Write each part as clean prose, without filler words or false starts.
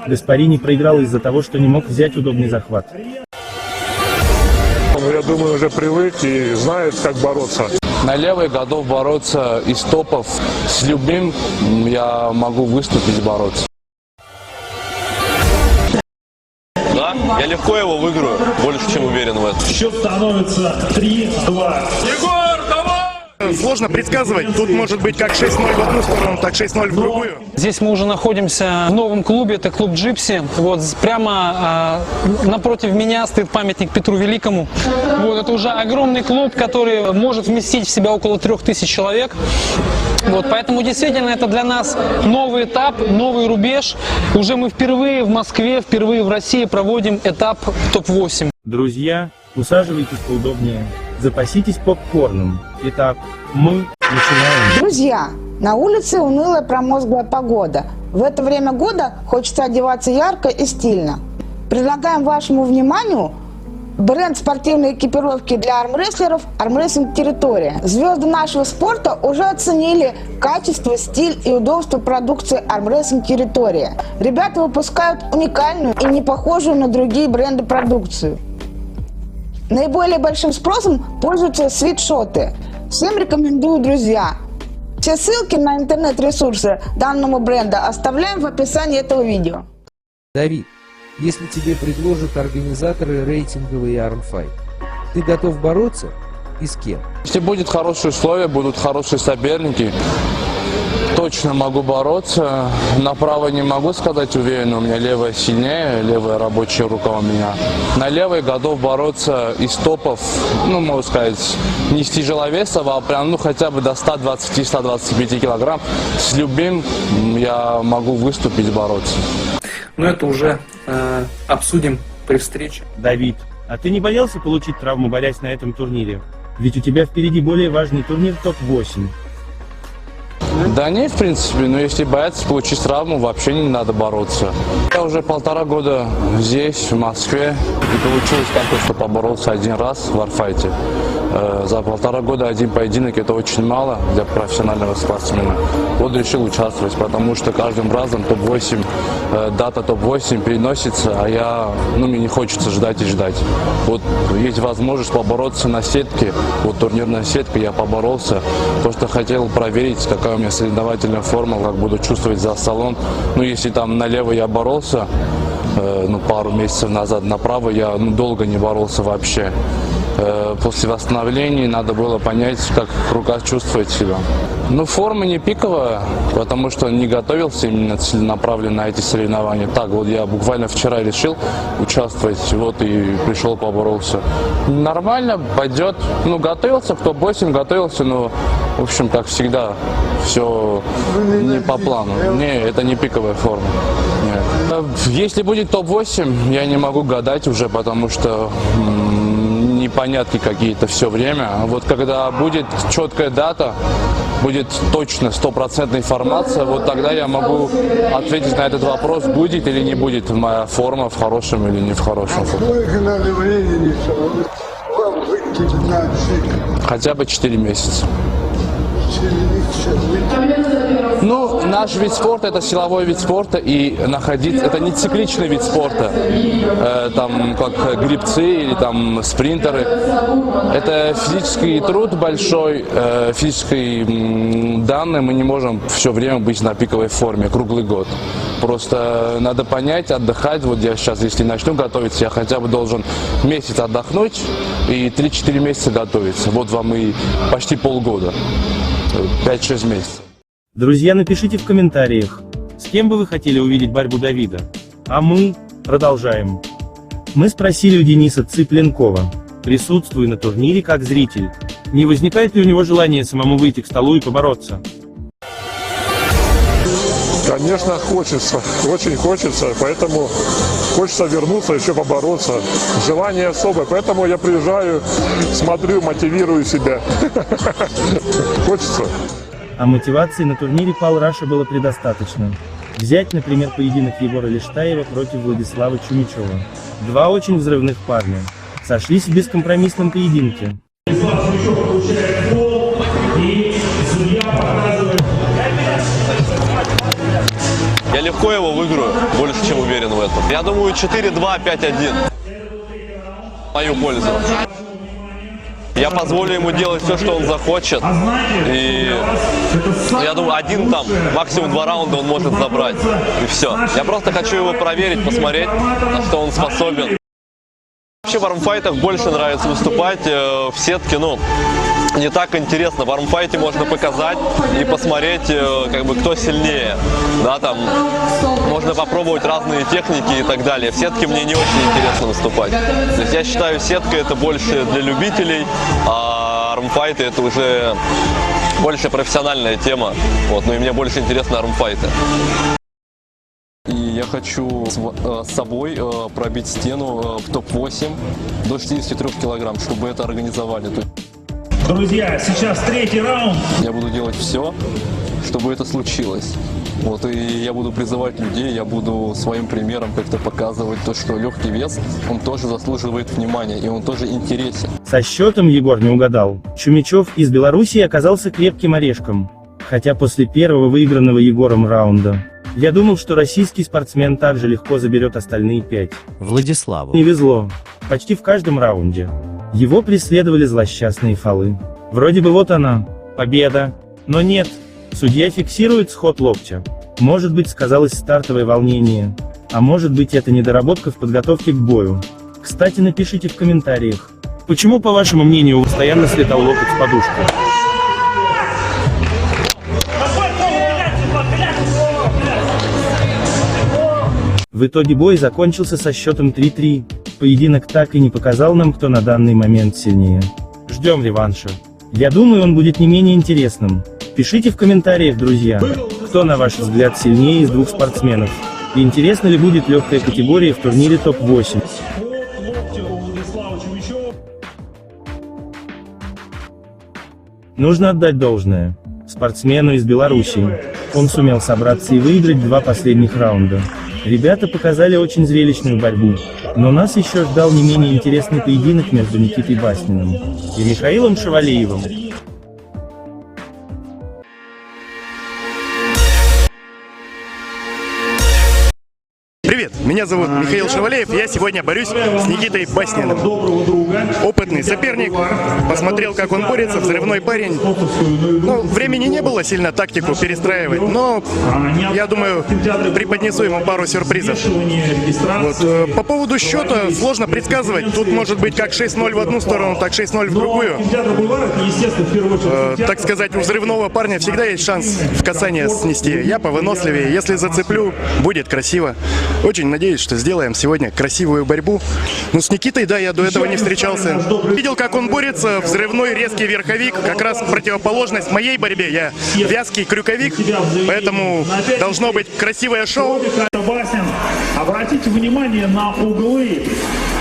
Гаспарини проиграл из-за того, что не мог взять удобный захват. Я думаю, уже привык и знает, как бороться. На левой готов бороться из топов. С любым я могу выступить и бороться. Да, я легко его выиграю, больше чем уверен в этом. Счет становится 3-2. Сложно предсказывать. Тут может быть как 6-0 в одну сторону, так 6-0 в другую. Здесь мы уже находимся в новом клубе, это клуб «Джипси». Вот прямо напротив меня стоит памятник Петру Великому. Вот, это уже огромный клуб, который может вместить в себя около 3000 человек. Вот, поэтому действительно это для нас новый этап, новый рубеж. Уже мы впервые в Москве, впервые в России проводим этап топ-8. Друзья, усаживайтесь поудобнее, запаситесь попкорном. Итак, мы начинаем. Друзья, на улице унылая промозглая погода. В это время года хочется одеваться ярко и стильно. Предлагаем вашему вниманию бренд спортивной экипировки для армрестлеров «Армрестлинг Территория». Звезды нашего спорта уже оценили качество, стиль и удобство продукции «Армрестлинг Территория». Ребята выпускают уникальную и не похожую на другие бренды продукцию. Наиболее большим спросом пользуются свитшоты. Всем рекомендую, друзья. Все ссылки на интернет-ресурсы данного бренда оставляем в описании этого видео. Давид, если тебе предложат организаторы рейтинговый армфайт, ты готов бороться и с кем? Если будет хорошие условия, будут хорошие соперники, точно могу бороться. Направо не могу сказать уверенно, у меня левая сильнее, левая рабочая рука у меня. На левой готов бороться из топов, ну, могу сказать, не с тяжеловесов, а прям, ну, хотя бы до 120-125 килограмм. С любым я могу выступить, бороться. Но это уже обсудим при встрече. Давид, а ты не боялся получить травму, борясь на этом турнире? Ведь у тебя впереди более важный турнир топ-8. Да не, в принципе, но если бояться получить травму, вообще не надо бороться. Я уже 1,5 года здесь, в Москве, и получилось так, что поборолся один раз в варфайте. За 1,5 года один поединок — это очень мало для профессионального спортсмена. Вот решил участвовать, потому что каждым разом топ-8, дата топ-8 переносится, а я, ну, мне не хочется ждать и ждать. Вот есть возможность побороться на сетке, вот турнирная сетка, я поборолся, просто хотел проверить, какая у меня соревновательная форма, как буду чувствовать за столом. Ну, если там налево я боролся, ну, пару месяцев назад, направо я, ну, долго не боролся вообще. После восстановления надо было понять, как рука чувствует себя. Ну, форма не пиковая, потому что не готовился именно целенаправленно на эти соревнования. Так, вот я буквально вчера решил участвовать, вот и пришел, поборолся. Нормально, пойдет. Ну, готовился, в топ-8 готовился, но, в общем, как всегда, все не по плану. Не, это не пиковая форма. Нет. Если будет топ-8, я не могу гадать уже, потому что непонятки какие-то все время. А вот когда будет четкая дата, будет точно 100% информация, вот тогда я могу ответить на этот вопрос, будет или не будет моя форма в хорошем или не в хорошем. Хотя бы 4 месяца. Ну, наш вид спорта — это силовой вид спорта, и находиться, это не цикличный вид спорта, там, как гребцы или там спринтеры. Это физический труд большой, физические данные, мы не можем все время быть на пиковой форме круглый год. Просто надо понять, отдыхать. Вот я сейчас, если начну готовиться, я хотя бы должен месяц отдохнуть и 3-4 месяца готовиться. Вот вам и почти полгода, 5-6 месяцев. Друзья, напишите в комментариях, с кем бы вы хотели увидеть борьбу Давида. А мы продолжаем. Мы спросили у Дениса Цыпленкова, присутствуя на турнире как зритель, не возникает ли у него желание самому выйти к столу и побороться. Конечно, хочется, очень хочется, поэтому хочется вернуться, еще побороться. Желание особое, поэтому я приезжаю, смотрю, мотивирую себя. Хочется. А мотивации на турнире Пал Раша было предостаточно. Взять, например, поединок Егора Лештаева против Владислава Чумичева. Два очень взрывных парня. Сошлись в бескомпромиссном поединке. Я легко его выиграю, больше больше чем уверен в этом. Я думаю 4-2, 5-1. В мою пользу. Я позволю ему делать все, что он захочет. И я думаю, один там, максимум 2 раунда он может забрать. И все. Я просто хочу его проверить, посмотреть, на что он способен. Вообще в армфайтах больше нравится выступать в сетке, ну, не так интересно. В армфайте можно показать и посмотреть, как бы, кто сильнее. Да, там можно попробовать разные техники и так далее. В сетке мне не очень интересно выступать. То есть я считаю, сетка это больше для любителей, а армфайты это уже больше профессиональная тема. Вот, ну и мне больше интересны армфайты. И я хочу с собой пробить стену в топ-8 до 63 килограмм, чтобы это организовали. Друзья, сейчас 3-й раунд. Я буду делать все, чтобы это случилось. Вот, и я буду призывать людей, я буду своим примером как-то показывать то, что легкий вес, он тоже заслуживает внимания, и он тоже интересен. Со счетом Егор не угадал. Чумичев из Белоруссии оказался крепким орешком. Хотя после первого выигранного Егором раунда, я думал, что российский спортсмен также легко заберет остальные 5. Владиславу Не везло. Почти в каждом раунде его преследовали злосчастные фолы. Вроде бы вот она, победа. Но нет. Судья фиксирует сход локтя. Может быть, сказалось стартовое волнение. А может быть, это недоработка в подготовке к бою. Кстати, напишите в комментариях, почему, по вашему мнению, постоянно слетал локоть с подушки. В итоге бой закончился со счетом 3-3. Поединок так и не показал нам, кто на данный момент сильнее. Ждем реванша. Я думаю, он будет не менее интересным. Пишите в комментариях, друзья, кто на ваш взгляд сильнее из двух спортсменов. И интересно ли будет легкая категория в турнире топ-8. Нужно отдать должное спортсмену из Белоруссии. Он сумел собраться и выиграть 2 последних раунда. Ребята показали очень зрелищную борьбу, но нас еще ждал не менее интересный поединок между Никитой Басниным и Михаилом Шавалеевым. Привет, меня зовут Михаил Шавалеев, и я сегодня борюсь с Никитой Басниным. Опытный соперник, посмотрел, как он борется, взрывной парень. Ну, времени не было сильно тактику перестраивать, но я думаю, преподнесу ему пару сюрпризов. Вот. По поводу счета сложно предсказывать, тут может быть как 6-0 в одну сторону, так 6-0 в другую. Так сказать, у взрывного парня всегда есть шанс в касание снести. Я повыносливее, если зацеплю, будет красиво. Очень надеюсь, что сделаем сегодня красивую борьбу. Ну, с Никитой, да, я до этого не встречался. Видел, как он борется, взрывной резкий верховик, как раз противоположность моей борьбе. Я вязкий крюковик, поэтому должно быть красивое шоу. Обратите внимание на углы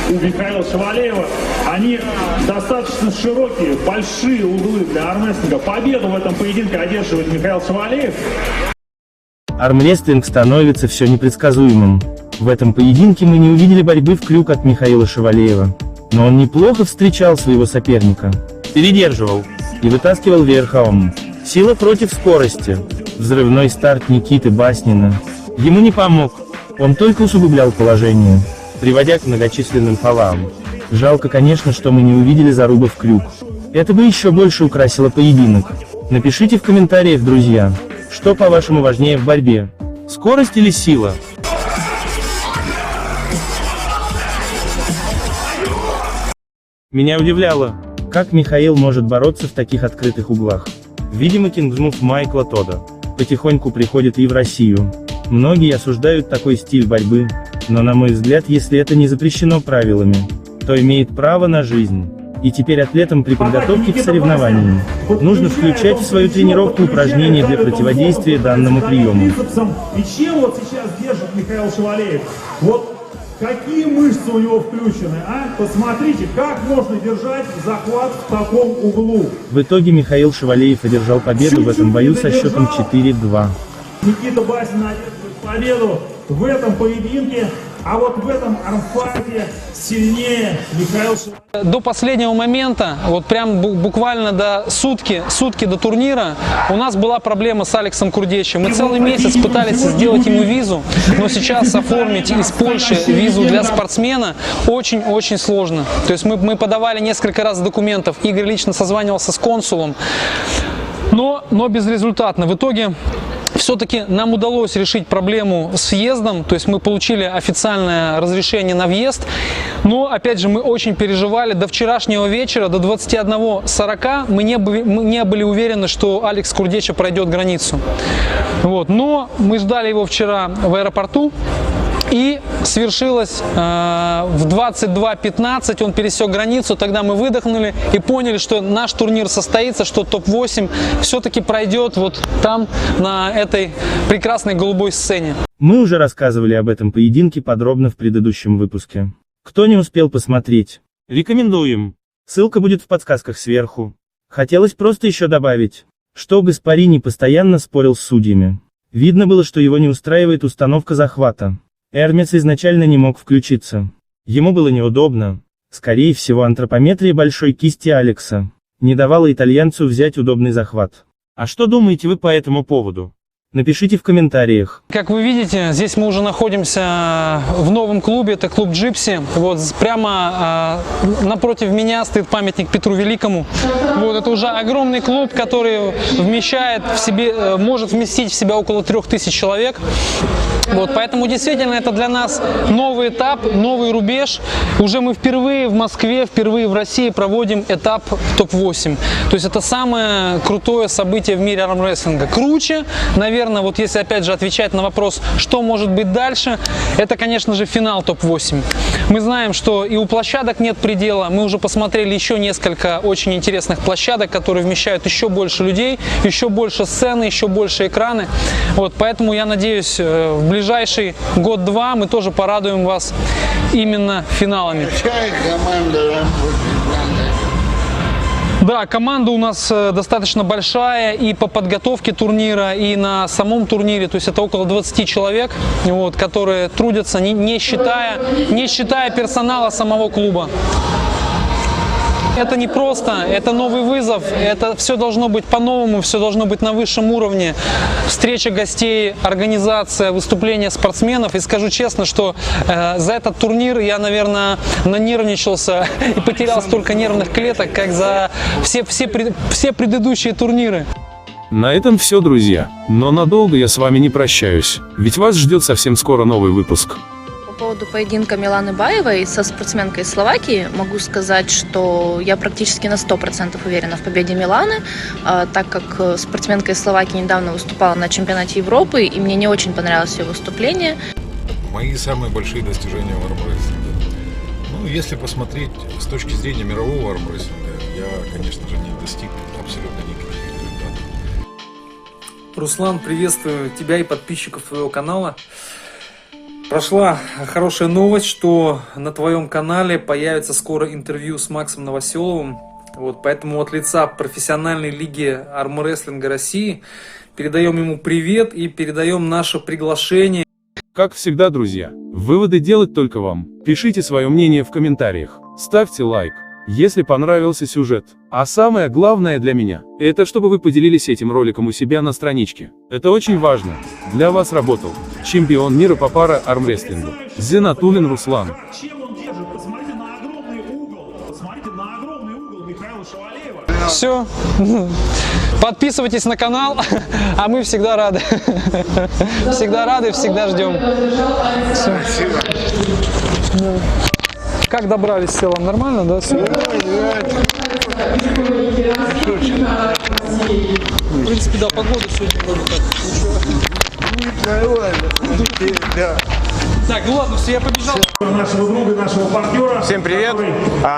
у Михаила Шавалеева. Они достаточно широкие, большие углы для армрестлинга. Победу в этом поединке одерживает Михаил Шавалеев. Армрестлинг становится все непредсказуемым. В этом поединке мы не увидели борьбы в крюк от Михаила Шавалеева. Но он неплохо встречал своего соперника. Передерживал и вытаскивал верхом. Сила против скорости. Взрывной старт Никиты Баснина ему не помог. Он только усугублял положение, приводя к многочисленным фолам. Жалко, конечно, что мы не увидели заруба в крюк. Это бы еще больше украсило поединок. Напишите в комментариях, друзья, что по-вашему важнее в борьбе? Скорость или сила? Меня удивляло, как Михаил может бороться в таких открытых углах. Видимо, кингсмув Майкла Тодда потихоньку приходит и в Россию. Многие осуждают такой стиль борьбы, но на мой взгляд, если это не запрещено правилами, то имеет право на жизнь. И теперь атлетам при подготовке к соревнованиям нужно включать в свою тренировку упражнения для противодействия данному приему. И чем вот сейчас держит Михаил Шавалеев? Вот какие мышцы у него включены, а? Посмотрите, как можно держать захват в таком углу. В итоге Михаил Шавалеев одержал победу в этом бою со счетом 4-2. Никита Басин одерживает победу в этом поединке. А вот в этом армфайте сильнее Михаил Шевалеев. До последнего момента, вот прям буквально до сутки до турнира, у нас была проблема с Алексом Курдечем. Мы целый месяц пытались сделать ему визу, но сейчас оформить из Польши визу для спортсмена очень-очень сложно. То есть мы подавали несколько раз документов, Игорь лично созванивался с консулом, но безрезультатно. В итоге все-таки нам удалось решить проблему с въездом, то есть мы получили официальное разрешение на въезд, но опять же мы очень переживали. До вчерашнего вечера, до 21:40 мы не были уверены, что Алекс Курдеча пройдет границу. Вот. Но мы ждали его вчера в аэропорту. И свершилось в 22:15, он пересек границу, тогда мы выдохнули и поняли, что наш турнир состоится, что топ-8 все-таки пройдет вот там, на этой прекрасной голубой сцене. Мы уже рассказывали об этом поединке подробно в предыдущем выпуске. Кто не успел посмотреть, рекомендуем. Ссылка будет в подсказках сверху. Хотелось просто еще добавить, что Гаспарини постоянно спорил с судьями. Видно было, что его не устраивает установка захвата. Эрмес изначально не мог включиться. Ему было неудобно. Скорее всего, антропометрия большой кисти Алекса не давала итальянцу взять удобный захват. А что думаете вы по этому поводу? Напишите в комментариях. Как вы видите, здесь мы уже находимся в новом клубе, это клуб Джипси. Вот прямо напротив меня стоит памятник Петру Великому. Вот это уже огромный клуб, который вмещает в себе, может вместить в себя около 3000 человек. Вот, поэтому действительно это для нас новый этап, новый рубеж. Уже мы впервые в Москве, впервые в России проводим этап топ-8. То есть это самое крутое событие в мире армрестлинга. Круче, наверное, вот если опять же отвечать на вопрос, что может быть дальше, это, конечно же, финал топ-8. Мы знаем, что и у площадок нет предела. Мы уже посмотрели еще несколько очень интересных площадок, которые вмещают еще больше людей, еще больше сцены, еще больше экраны. Вот, поэтому я надеюсь, в ближайший год-два мы тоже порадуем вас именно финалами. Да, команда у нас достаточно большая и по подготовке турнира, и на самом турнире, то есть это около 20 человек, вот, которые трудятся, не считая персонала самого клуба. Это не просто, это новый вызов, это все должно быть по-новому, все должно быть на высшем уровне. Встреча гостей, организация, выступления спортсменов. И скажу честно, что за этот турнир я, наверное, нанервничался и потерял столько нервных клеток, как за все предыдущие турниры. На этом все, друзья. Но надолго я с вами не прощаюсь, ведь вас ждет совсем скоро новый выпуск. По поводу поединка Миланы Баевой со спортсменкой из Словакии могу сказать, что я практически на 100% уверена в победе Миланы, так как спортсменка из Словакии недавно выступала на чемпионате Европы, и мне не очень понравилось ее выступление. Мои самые большие достижения в армрестлинге. Ну, если посмотреть с точки зрения мирового армрестлинга, я, конечно же, не достиг абсолютно никаких результатов. Руслан, приветствую тебя и подписчиков твоего канала. Прошла хорошая новость, что на твоем канале появится скоро интервью с Максом Новоселовым. Вот, поэтому от лица профессиональной лиги армрестлинга России передаем ему привет и передаем наше приглашение. Как всегда, друзья, выводы делать только вам. Пишите свое мнение в комментариях, ставьте лайк, если понравился сюжет. А самое главное для меня, это чтобы вы поделились этим роликом у себя на страничке. Это очень важно. Для вас работал чемпион мира по пара-армрестлингу Зинатуллин Руслан. Посмотрите на огромный угол. Посмотрите на огромный угол Михаила Шевалеева. Все. Подписывайтесь на канал, а мы всегда рады. Всегда рады, всегда ждем. Все. Как добрались в целом? Нормально, да? В принципе, да, погода сегодня вроде так. Так, ну ладно, все, я побежал. Нашего друга, нашего партнера. Всем привет!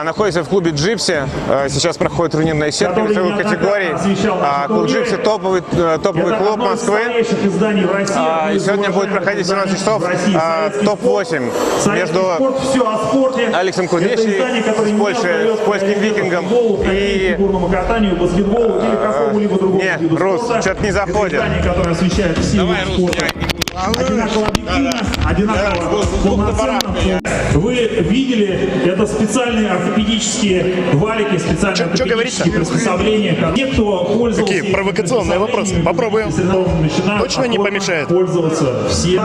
Находимся в клубе Джипси. Сейчас проходит турнирная сетка весовой категории. Клуб Джипси топовый клуб Москвы. И сегодня будет проходить 17 часов топ-8 между Алексом Курдечи из Польши, с польским викингом и... Не, Рус, что-то не заходит. Давай, Рус, одинаково полноценным, то вы видели, это специальные ортопедические валики, специальные ортопедические приспособления. Те, кто пользовался... Какие провокационные вопросы? Попробуем. Точно не помешает. Пользоваться все.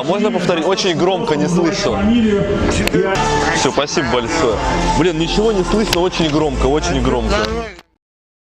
Можно повторить? Очень громко, не слышно. Все, спасибо большое. Блин, ничего не слышно, очень громко, очень громко.